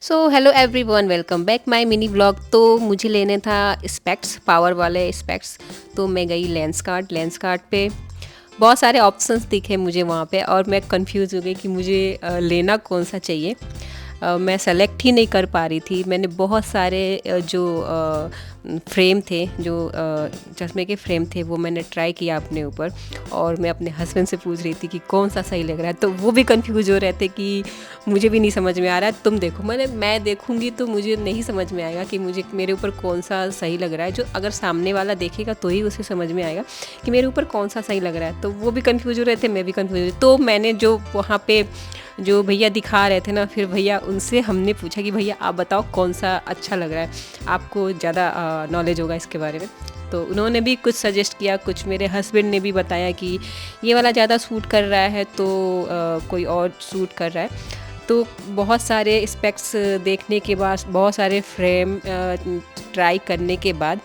So hello everyone, welcome back my mini blog. तो मुझे लेने था स्पेक्ट्स, पावर वाले स्पेक्ट्स। तो मैं गई लेंस कार्ट पे। बहुत सारे ऑप्शंस दिखे मुझे वहाँ पे और मैं कंफ्यूज हो गई कि मुझे लेना कौन सा चाहिए। मैं सेलेक्ट ही नहीं कर पा रही थी। मैंने बहुत सारे जो फ्रेम थे, जो चश्मे के फ्रेम थे, वो मैंने ट्राई किया अपने ऊपर। और मैं अपने हस्बैंड से पूछ रही थी कि कौन सा सही लग रहा है। तो वो भी कंफ्यूज हो रहे थे कि मुझे भी नहीं समझ में आ रहा है, तुम देखो। मैं देखूंगी तो मुझे नहीं समझ में आएगा कि मुझे मेरे ऊपर कौन सा सही लग रहा है। जो अगर सामने वाला देखेगा तो ही उसे समझ में आएगा कि मेरे ऊपर कौन सा सही लग रहा है। तो वो भी कंफ्यूज हो रहे थे, मैं भी कंफ्यूज हो रही। तो मैंने जो वहाँ पे जो भैया दिखा रहे थे ना, फिर भैया उनसे हमने पूछा कि भैया आप बताओ कौन सा अच्छा लग रहा है, आपको ज़्यादा नॉलेज होगा इसके बारे में। तो उन्होंने भी कुछ सजेस्ट किया, कुछ मेरे हस्बैंड ने भी बताया कि ये वाला ज़्यादा सूट कर रहा है, तो कोई और सूट कर रहा है। तो बहुत सारे स्पेक्स देखने के बाद, बहुत सारे फ्रेम ट्राई करने के बाद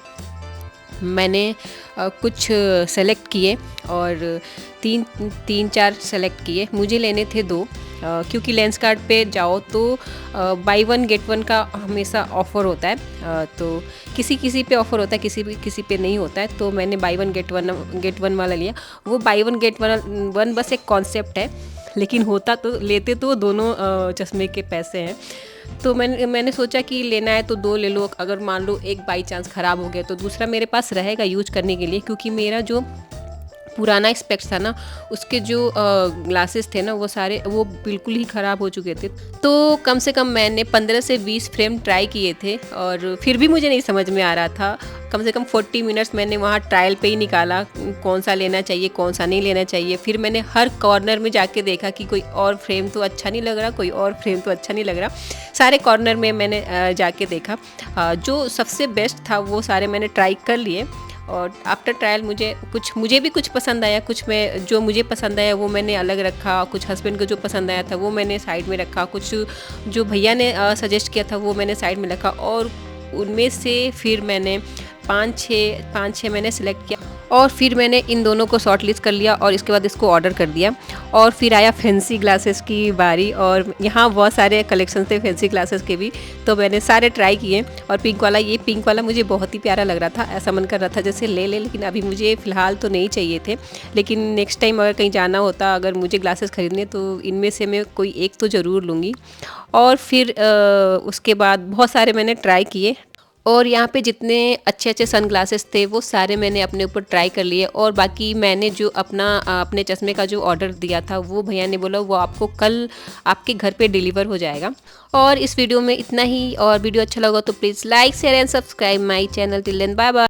मैंने कुछ सेलेक्ट किए और तीन तीन चार सेलेक्ट किए। मुझे लेने थे दो, क्योंकि लेंस कार्ट पे जाओ तो बाई वन गेट वन का हमेशा ऑफ़र होता है। तो किसी किसी पे ऑफ़र होता है, किसी पे नहीं होता है। तो मैंने बाई वन गेट वन वाला लिया। वो बाई वन गेट वन बस एक कॉन्सेप्ट है, लेकिन होता तो लेते तो दोनों चश्मे के पैसे हैं। तो मैंने सोचा कि लेना है तो दो ले लो। अगर मान लो एक बाई चांस ख़राब हो गया तो दूसरा मेरे पास रहेगा यूज करने के लिए। क्योंकि मेरा जो पुराना स्पेक्स था ना, उसके जो ग्लासेस थे ना, वो सारे वो बिल्कुल ही ख़राब हो चुके थे। तो कम से कम मैंने 15 से 20 फ्रेम ट्राई किए थे और फिर भी मुझे नहीं समझ में आ रहा था। कम से कम 40 मिनट्स मैंने वहाँ ट्रायल पे ही निकाला, कौन सा लेना चाहिए, कौन सा नहीं लेना चाहिए। फिर मैंने हर कॉर्नर में जाके देखा कि कोई और फ्रेम तो अच्छा नहीं लग रहा, कोई और फ्रेम तो अच्छा नहीं लग रहा। सारे कॉर्नर में मैंने जाके देखा। जो सबसे बेस्ट था वो सारे मैंने ट्राई कर लिए। और आफ्टर ट्रायल मुझे भी कुछ पसंद आया। कुछ मैं जो मुझे पसंद आया वो मैंने अलग रखा, कुछ हस्बैंड को जो पसंद आया था वो मैंने साइड में रखा, कुछ जो भैया ने सजेस्ट किया था वो मैंने साइड में रखा। और उनमें से फिर मैंने पाँच छः मैंने सेलेक्ट किया और फिर मैंने इन दोनों को शॉर्ट लिस्ट कर लिया और इसके बाद इसको ऑर्डर कर दिया। और फिर आया फैंसी ग्लासेस की बारी और यहाँ बहुत सारे कलेक्शन थे फैंसी ग्लासेस के भी। तो मैंने सारे ट्राई किए और ये पिंक वाला मुझे बहुत ही प्यारा लग रहा था। ऐसा मन कर रहा था जैसे ले लेकिन अभी मुझे फ़िलहाल तो नहीं चाहिए थे। लेकिन नेक्स्ट टाइम अगर कहीं जाना होता, अगर मुझे ग्लासेस ख़रीदने, तो इनमें से मैं कोई एक तो ज़रूर लूँगी। और फिर उसके बाद बहुत सारे मैंने ट्राई किए और यहाँ पे जितने अच्छे अच्छे सन ग्लासेस थे वो सारे मैंने अपने ऊपर ट्राई कर लिए। और बाकी मैंने जो अपने चश्मे का जो ऑर्डर दिया था वो भैया ने बोला वो आपको कल आपके घर पे डिलीवर हो जाएगा। और इस वीडियो में इतना ही। और वीडियो अच्छा लगा तो please like share and subscribe my channel. Till then bye bye.